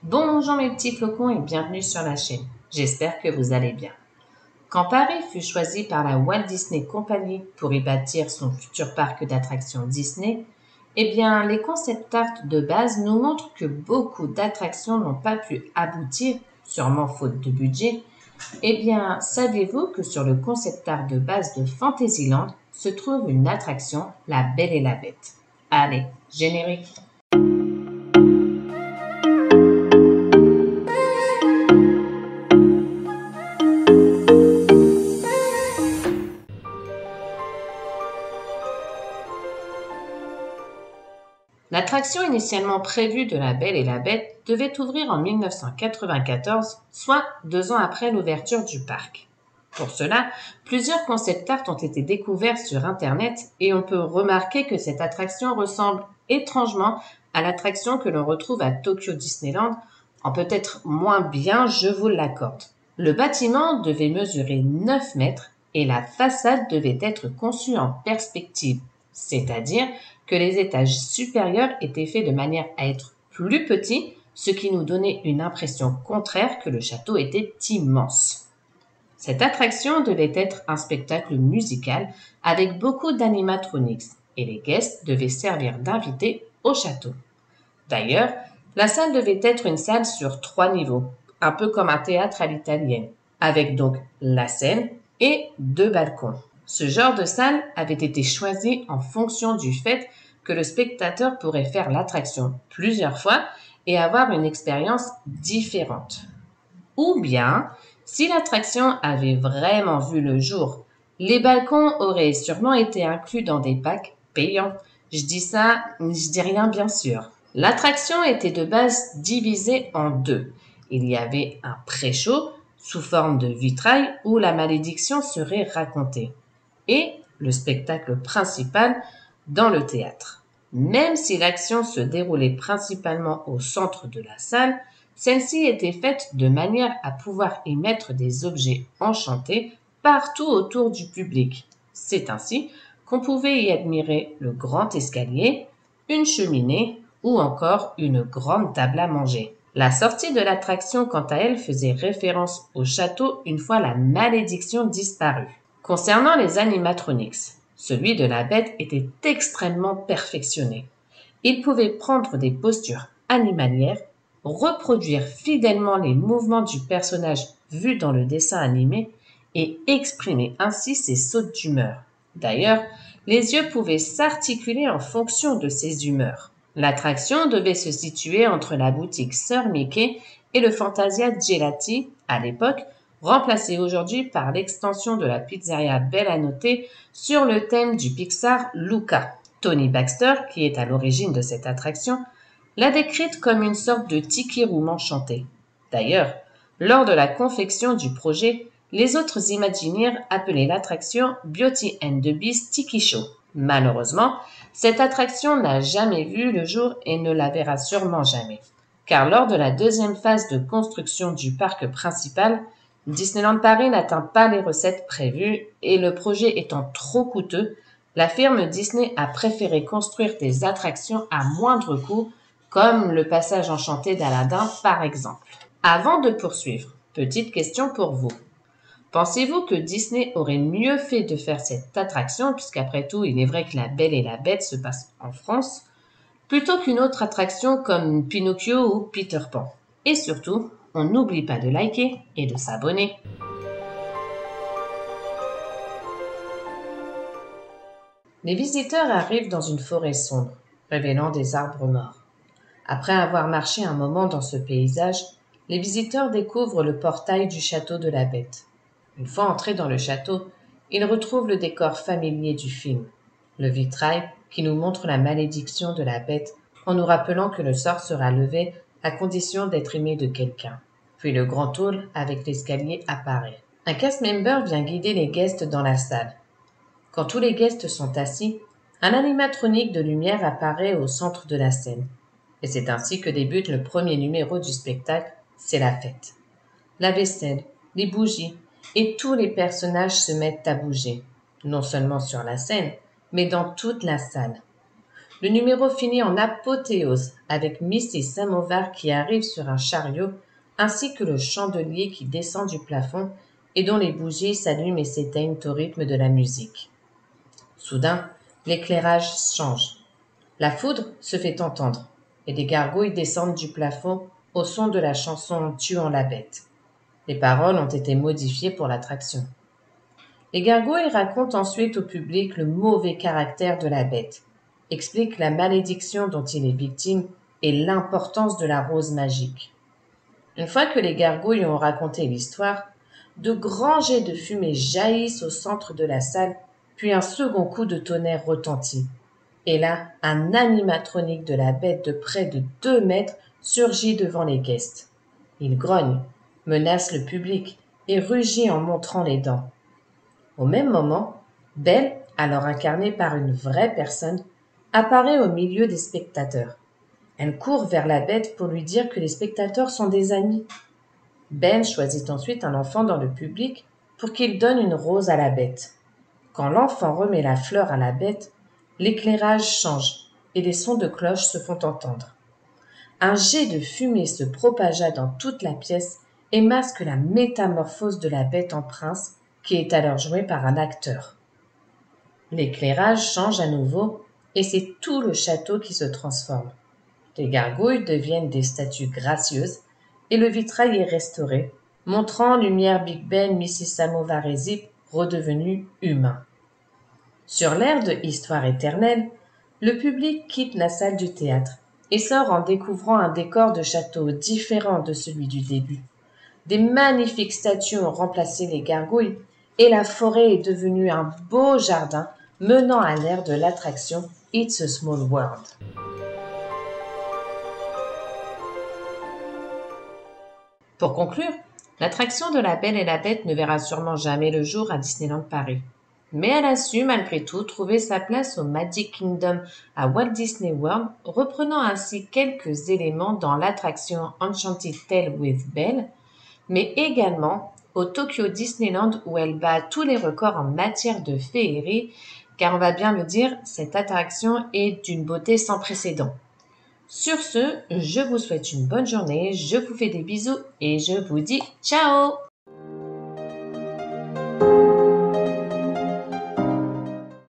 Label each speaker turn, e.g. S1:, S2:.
S1: Bonjour mes petits flocons et bienvenue sur la chaîne. J'espère que vous allez bien. Quand Paris fut choisi par la Walt Disney Company pour y bâtir son futur parc d'attractions Disney, eh bien les concept art de base nous montrent que beaucoup d'attractions n'ont pas pu aboutir, sûrement faute de budget. Eh bien, savez-vous que sur le concept art de base de Fantasyland se trouve une attraction, La Belle et la Bête? Allez, générique! L'attraction initialement prévue de La Belle et la Bête devait ouvrir en 1994, soit 2 ans après l'ouverture du parc. Pour cela, plusieurs concept art ont été découverts sur Internet et on peut remarquer que cette attraction ressemble étrangement à l'attraction que l'on retrouve à Tokyo Disneyland, en peut-être moins bien, je vous l'accorde. Le bâtiment devait mesurer 9 mètres et la façade devait être conçue en perspective, c'est-à-dire que les étages supérieurs étaient faits de manière à être plus petits, ce qui nous donnait une impression contraire que le château était immense. Cette attraction devait être un spectacle musical avec beaucoup d'animatronics et les guests devaient servir d'invités au château. D'ailleurs, la salle devait être une salle sur 3 niveaux, un peu comme un théâtre à l'italienne, avec donc la scène et 2 balcons. Ce genre de salle avait été choisi en fonction du fait que le spectateur pourrait faire l'attraction plusieurs fois et avoir une expérience différente. Ou bien, si l'attraction avait vraiment vu le jour, les balcons auraient sûrement été inclus dans des packs payants. Je dis rien bien sûr. L'attraction était de base divisée en 2. Il y avait un pré-show sous forme de vitrail où la malédiction serait racontée et le spectacle principal dans le théâtre. Même si l'action se déroulait principalement au centre de la salle, celle-ci était faite de manière à pouvoir y mettre des objets enchantés partout autour du public. C'est ainsi qu'on pouvait y admirer le grand escalier, une cheminée ou encore une grande table à manger. La sortie de l'attraction, quant à elle, faisait référence au château une fois la malédiction disparue. Concernant les animatronics, celui de la bête était extrêmement perfectionné. Il pouvait prendre des postures animalières, reproduire fidèlement les mouvements du personnage vu dans le dessin animé et exprimer ainsi ses sautes d'humeur. D'ailleurs, les yeux pouvaient s'articuler en fonction de ses humeurs. L'attraction devait se situer entre la boutique Sir Mickey et le Fantasia Gelati à l'époque, remplacé aujourd'hui par l'extension de la pizzeria Belle à Noter sur le thème du Pixar Luca. Tony Baxter, qui est à l'origine de cette attraction, l'a décrite comme une sorte de tiki room enchanté. D'ailleurs, lors de la confection du projet, les autres Imagineers appelaient l'attraction Beauty and the Beast Tiki Show. Malheureusement, cette attraction n'a jamais vu le jour et ne la verra sûrement jamais. Car lors de la deuxième phase de construction du parc principal, Disneyland Paris n'atteint pas les recettes prévues et le projet étant trop coûteux, la firme Disney a préféré construire des attractions à moindre coût, comme le passage enchanté d'Aladin par exemple. Avant de poursuivre, petite question pour vous. Pensez-vous que Disney aurait mieux fait de faire cette attraction, puisqu'après tout, il est vrai que La Belle et la Bête se passe en France, plutôt qu'une autre attraction comme Pinocchio ou Peter Pan? Et surtout, on n'oublie pas de liker et de s'abonner. Les visiteurs arrivent dans une forêt sombre, révélant des arbres morts. Après avoir marché un moment dans ce paysage, les visiteurs découvrent le portail du château de la Bête. Une fois entrés dans le château, ils retrouvent le décor familier du film, le vitrail qui nous montre la malédiction de la Bête en nous rappelant que le sort sera levé à condition d'être aimé de quelqu'un. Puis le grand hall avec l'escalier apparaît. Un cast member vient guider les guests dans la salle. Quand tous les guests sont assis, un animatronique de lumière apparaît au centre de la scène. Et c'est ainsi que débute le premier numéro du spectacle, c'est la fête. La vaisselle, les bougies et tous les personnages se mettent à bouger, non seulement sur la scène, mais dans toute la salle. Le numéro finit en apothéose avec Mrs. Samovar qui arrive sur un chariot ainsi que le chandelier qui descend du plafond et dont les bougies s'allument et s'éteignent au rythme de la musique. Soudain, l'éclairage change. La foudre se fait entendre et des gargouilles descendent du plafond au son de la chanson Tuant la bête. Les paroles ont été modifiées pour l'attraction. Les gargouilles racontent ensuite au public le mauvais caractère de la bête, expliquent la malédiction dont il est victime et l'importance de la rose magique. Une fois que les gargouilles ont raconté l'histoire, de grands jets de fumée jaillissent au centre de la salle, puis un second coup de tonnerre retentit. Et là, un animatronique de la bête de près de 2 mètres surgit devant les guests. Il grogne, menace le public et rugit en montrant les dents. Au même moment, Belle, alors incarnée par une vraie personne, apparaît au milieu des spectateurs. Elle court vers la bête pour lui dire que les spectateurs sont des amis. Ben choisit ensuite un enfant dans le public pour qu'il donne une rose à la bête. Quand l'enfant remet la fleur à la bête, l'éclairage change et les sons de cloche se font entendre. Un jet de fumée se propagea dans toute la pièce et masque la métamorphose de la bête en prince qui est alors joué par un acteur. L'éclairage change à nouveau et c'est tout le château qui se transforme. Les gargouilles deviennent des statues gracieuses et le vitrail est restauré, montrant en lumière Big Ben, Mrs. Samovar et Zip redevenus humains. Sur l'air de Histoire éternelle, le public quitte la salle du théâtre et sort en découvrant un décor de château différent de celui du début. Des magnifiques statues ont remplacé les gargouilles et la forêt est devenue un beau jardin menant à l'air de l'attraction It's a Small World. Pour conclure, l'attraction de La Belle et la Bête ne verra sûrement jamais le jour à Disneyland Paris. Mais elle a su, malgré tout, trouver sa place au Magic Kingdom à Walt Disney World, reprenant ainsi quelques éléments dans l'attraction Enchanted Tale with Belle, mais également au Tokyo Disneyland où elle bat tous les records en matière de féerie, car on va bien le dire, cette attraction est d'une beauté sans précédent. Sur ce, je vous souhaite une bonne journée, je vous fais des bisous et je vous dis ciao!